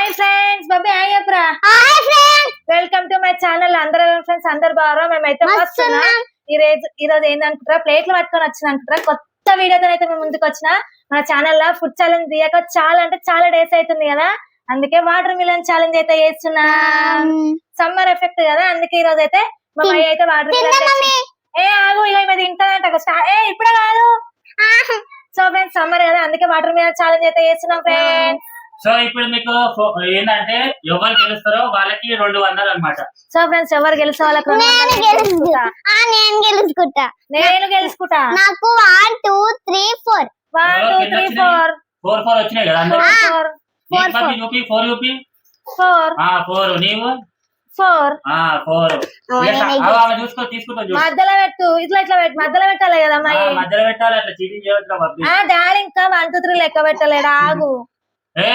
Hi friends Bobby hi అప్రా. Hi friends, welcome to my channel. అందరూ friends అందరు బాగా మేమైతే వస్తున్నాం. ఈ రోజు ఏందనుకుంటారా, ప్లేట్లు పట్టుకొని వచ్చిన అనుకుంటారా, కొత్త వీడియోతో అయితే మేము ముందుకు వచ్చిన. మన ఛానల్ లో ఫుడ్ ఛాలెంజ్ తీయక చాలా అంటే చాలా డేస్ అవుతుంది కదా, అందుకే వాటర్ మిలన్ ఛాలెంజ్ అయితే చేస్తున్నా. సమ్మర్ ఎఫెక్ట్ కదా, అందుకే ఈ రోజు అయితే మా అమ్మాయి అయితే వాటర్ మిలన్ ఆగు ఇక ఇది తింటానంట. ఇప్పుడే కాదు. సో ఫ్రెండ్స్ సమ్మర్ కదా, అందుకే వాటర్ మిలన్ ఛాలెంజ్ అయితే చేస్తున్నాం ఫ్రెండ్స్. సో ఇప్పుడు మీకు ఏంటంటే ఎవరు గెలుస్తారో వాళ్ళకి 200 అన్నమాట. సో ఫ్రెండ్స్ ఎవరు గెలిచే వాళ్ళకి నేను గెలుచుకుంటా. నాకు 1 2 3 4 1 2 3 4 4 వచ్చినాయి కదా అందరూ. 4 యూపీ 4 యూపీ 4 నీవు 4 4 చూసుకో తీసుకుంటా. మధ్యలో పెట్టు, ఇట్లా ఇట్లా పెట్టు, మధ్యలో పెట్టాలి కదా అమ్మాయి. మధ్యలో పెట్టాలి, అట్లా చీటింగ్ చేయవచ్చు. డాడీ ఇంకా 1 2 3 లెక్క పెట్టలేడు, ఆగు.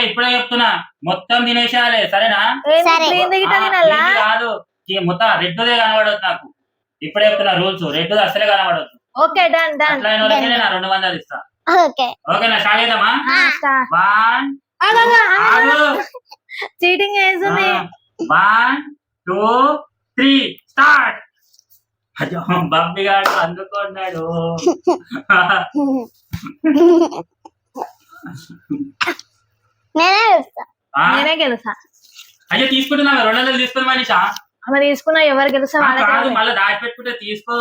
ఇప్పుడే చెప్తున్నా, మొత్తం తినేసేయాలి సరేనా? కాదు మొత్తం రెడ్దే కనబడదు నాకు. ఇప్పుడే చెప్తున్నా రూల్స్, రెడ్ అసలే కనబడదు. Okay done done. అట్లా 200 ఇస్తా. ఓకేనా? స్టార్ట్ చేద్దామా? 1 చీటింగ్ చేస్తుంది. 1 2 3 స్టార్ట్. బబ్బి గారు అందుకున్నాడు. నేనే గెలుసా. అయ్యో తీసుకుంటున్నా, 200 తీసుకుని మనిషా. మరి తీసుకున్నా ఎవరు గెలుసా వాళ్ళకి. మళ్ళీ దాచిపెట్టుకుంటే తీసుకో,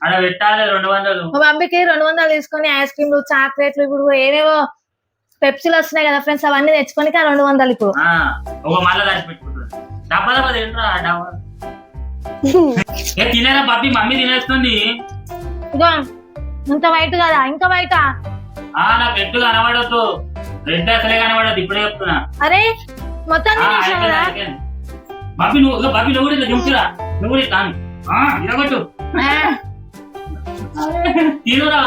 అలా పెట్టాలి 200. మా మమ్మీకి 200 తీసుకొని ఐస్ క్రీమ్లు చాక్లెట్లు ఇప్పుడు ఏవేవో పెప్సీలు వస్తున్నాయి కదా ఫ్రెండ్స్, అవన్నీ తెచ్చుకొని 200 ఇప్పుడు మళ్ళీ దాచిపెట్టుకుంటుంది. డబ్బాలో తింటారా డబ్బా తినేరా బబ్బి, మమ్మీ తినేస్తుంది. ఇగో ఇంత వైట్ కదా, ఇంకా వైటా? నాకు రెడ్ కనబడద్దు, రెడ్ అసలే కనబడద్దు. ఇప్పుడే చెప్తున్నా. అరే మొత్తం బబ్బి నువ్వు కూడా ఇట్లా దింపురా, నువ్వు కూడా ఇట్లా ఇరగొట్టు తినురా.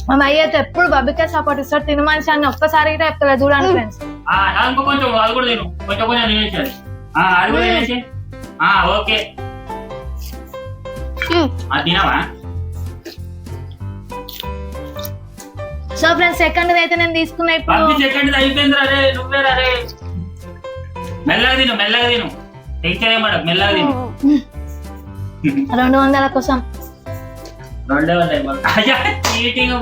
మా అయ్య అయితే ఎప్పుడు బబ్బికే సపోర్ట్ ఇస్తాడు. తిను మనిషి అని ఒక్కసారి చెప్తాడు చూడండి ఫ్రెండ్స్. ఇంకో కొంచెం అది కూడా తిను, కొంచెం కొంచెం తినేసేది. అది కూడా తినేసి ఓకే. తినవా? సో ఫ్రెండ్స్ సెకండ్ అయితే నేను తీసుకున్నా. ఇప్పుడు సెకండ్ అయిపోయింది. అరే నువ్వే రే, మెల్లగా తిను, మెల్లగా తిను, టెన్షన్ ఏమడకు, మెల్లగా తిను. 200 కోసం 200 చీటింగ్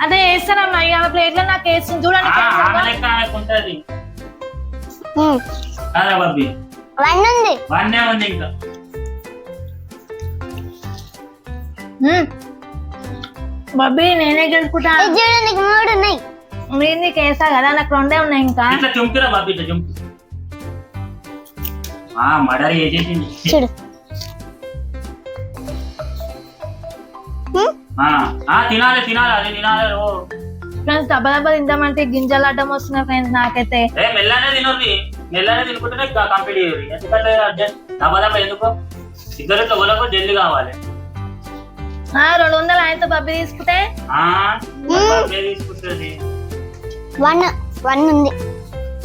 అదే వేస్తానమ్మా. ఇక ప్లేట్ లో నాకు వేస్తుంది చూడండి. ఉంటది అదే బబ్బి, 1 ఉంది ఇంకా. బబ్బీ నేనే గెలుచుకుంటా. 3 ఉన్నాయి. మీరు నీకు వేసా కదా, నాకు 2 ఉన్నాయి ఇంకా. ఇట్లా చంపురా బాబు, ఇట్లా చంపు. మర్డర్ చేసేసింది చూడు. తినాలి తినాలి, అదే తినాలి. ఫ్రెండ్స్ దెబ్బ దెబ్బ తిందామంటే గింజలు అడ్డం వస్తున్నాయి ఫ్రెండ్స్ నాకైతే. మెల్లనే తినరు, మెల్లనే తినుకుంటేనే కంప్లీట్ చేయరు. ఎందుకంటే దెబ్బ దెబ్బ ఎందుకు, సిగరెట్లు ఒలకు జల్లి కావాలి. 200 ఆయనతో బబ్బీ తీసుకుంటే తీసుకుంటుంది. 1 ఉంది.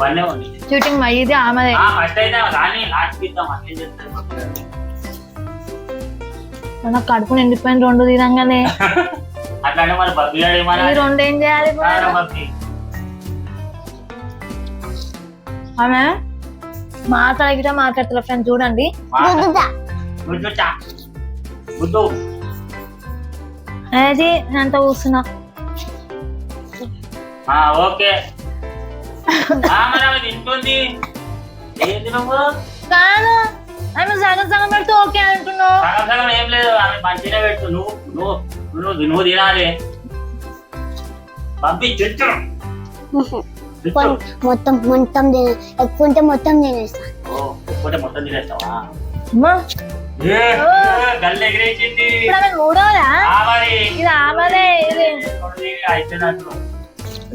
1 ఉంది. షూటింగ్ ఇది ఆమెదే. ఫస్ట్ అయితే కానీ లాస్ట్ ఇద్దాం, అట్లే చేస్తారు. నాకు కడుపు నిండిపోయింది 2 తీరంగానే. అట్లాంటి మరి బబ్బీ గారు 2 ఏం చేయాలి? ఆమె మాట్లాడితే మాట్లాడతారు ఫ్రెండ్స్ చూడండి. అది అంత కూర్చున్నా. ఓకే తింటుంది. కాదు ఆమె సగం సగం పెడితే ఓకే అంటున్నావు. సగం సగం ఏం లేదు, ఆమె మంచిగా పెట్టు. నువ్వు తినాలి. పంపి చెట్టు మొత్తం ఎక్కువ ఉంటే మొత్తం తినేస్తా. మొత్తం తినేస్తావా? ఇప్పుడు ఆమె 3వదా? ఇది ఆమెదే. అయిపోయినట్లు.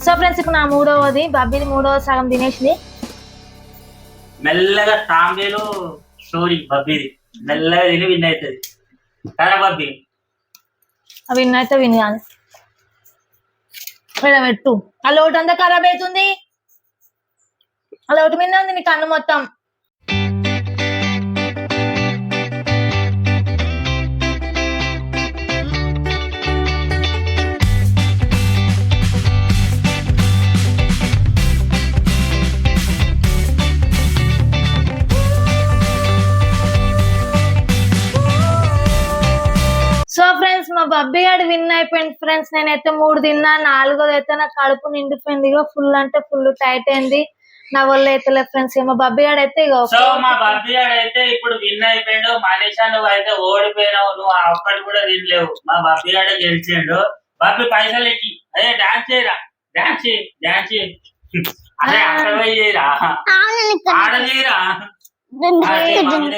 సో ఫ్రెండ్స్ ఇప్పుడు నా 3వది, బబ్బీది 3వ సగం తినేసింది. మెల్లగా తాంబేలు స్టోరీ బబ్బీది, మెల్లగా తిని విన్ అవుతుంది కదా బబ్బీ. విన్ అయితే విన్ కాదు, పెట్టు. ఆ లోటు అంతా ఖరాబ్ అవుతుంది. ఆ లోటు మీద ఉంది నీ కన్ను మొత్తం. బబ్బీ గారు విన్ అయిపోయింది ఫ్రెండ్స్. నేనైతే 3 తిన్నా, 4ది అయితే నా కడుపు నిండిపోయింది. ఇగో ఫుల్ అంటే ఫుల్ టైట్ అయింది, నా వల్ల అయితే ఫ్రెండ్స్. మా బబ్బీ గారు అయితే ఇగో సో మా బబ్బీ గారు అయితే ఇప్పుడు విన్ అయిపోయాడు. మనీషా నువ్వు అయితే ఓడిపోయినావు, నువ్వు ఒక్కటి కూడా తినలేవు. మా బబ్బీ గారే గెలిచిండు. బబ్బీ పైసలు ఎక్కి అదే డాన్స్ చేయరా, డాన్స్ చేయి, డాన్స్ చేయి. అదే అక్కడ పోయి చేయరా, ఆడ చేయరా.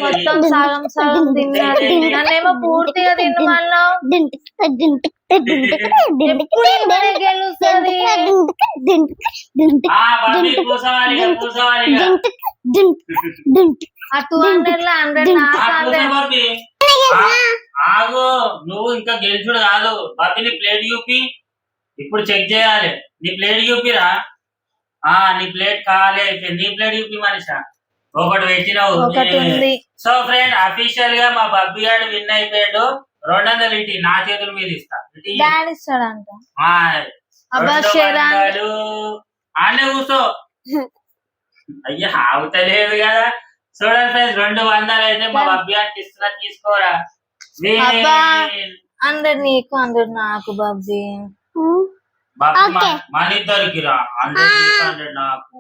మొత్తం సగం సగం తిన్నారు. నన్నేమో పూర్తిగా తినమన్నావు. గెలుస్తుంది. బబ్బీ కూసవాలి, కూసవాలి. ఆ 200 లో 100 బబ్బీ ఆగు, నువ్వు ఇంకా గెలుచుడు కాదు. బబ్బీ నీ ప్లేట్ చూపి, ఇప్పుడు చెక్ చేయాలి. నీ ప్లేట్ చూపిరా. నీ ప్లేట్ ఖాళీ అయిపోయింది. నీ ప్లేట్ చూపి మనిషా, ఒకటి పెట్టినావు. సో ఫ్రెండ్ అఫీషియల్ గా మా బబ్బీ గారు విన్ అయిపోయాడు. 200 ఇటీ నా చేతుల మీద ఇస్తా. ఇస్తాడంట. 200 ఆనే కూర్చో. అయ్యా ఆగుతలేదు కదా. చూడండి ఫ్రెండ్స్, 200 అయితే మా బబ్బీ గారికి ఇస్తున్నా, తీసుకోరా. అందరు నీకు, అందరు నాకు. బబ్బీ మన ఇద్దరికి రా, 100 నాకు,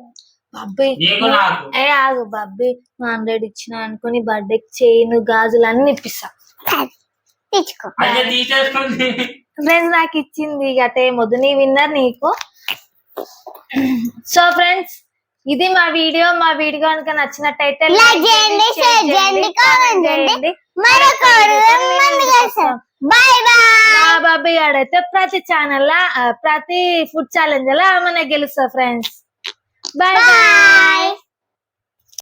బబ్బీ నీకు నాకు. ఆగు బబ్బీ, 100 ఇచ్చిన అనుకుని బర్త్డే చైన్ గాజులు అన్ని ఇప్పిస్తా. తెచ్చుకో. అయ్యా తీసేసుకుంది ఫ్రెండ్స్, నాకు ఇచ్చింది గటే మొదలు. నీ విన్నర్ నీకు. సో ఫ్రెండ్స్, ఇది మా వీడియో. మా వీడియో కనుక నచ్చినట్టయితే లైక్ చేయండి, షేర్ చేయండి, కామెంట్ చేయండి. మరొక బాయ్ బాయ్. మా బాబీ గాడైతే ప్రతి ఛానల్ ప్రతి ఫుడ్ ఛాలెంజ్ లా మన గెలుస్తా ఫ్రెండ్స్. Bye bye.